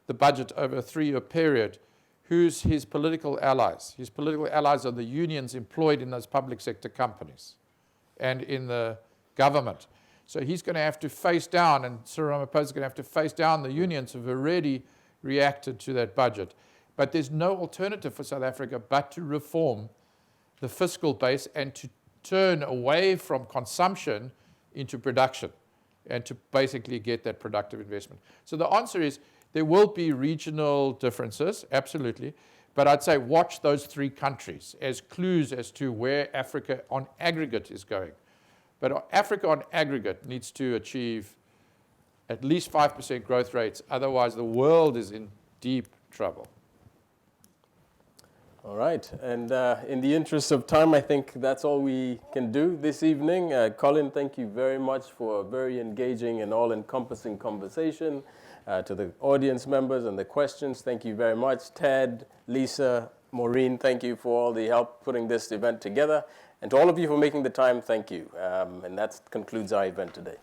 the budget over a 3-year period. Who's his political allies? His political allies are the unions employed in those public sector companies and in the government. So he's going to have to face down, and Cyril Ramaphosa is going to have to face down the unions who have already reacted to that budget. But there's no alternative for South Africa but to reform the fiscal base and to turn away from consumption into production and to basically get that productive investment. So the answer is there will be regional differences, absolutely, but I'd say watch those 3 countries as clues as to where Africa on aggregate is going. But Africa on aggregate needs to achieve at least 5% growth rates, otherwise the world is in deep trouble. All right, and in the interest of time, I think that's all we can do this evening. Colin, thank you very much for a very engaging and all-encompassing conversation. To the audience members and the questions, thank you very much. Ted, Lisa, Maureen, thank you for all the help putting this event together. And to all of you for making the time, thank you. And that concludes our event today.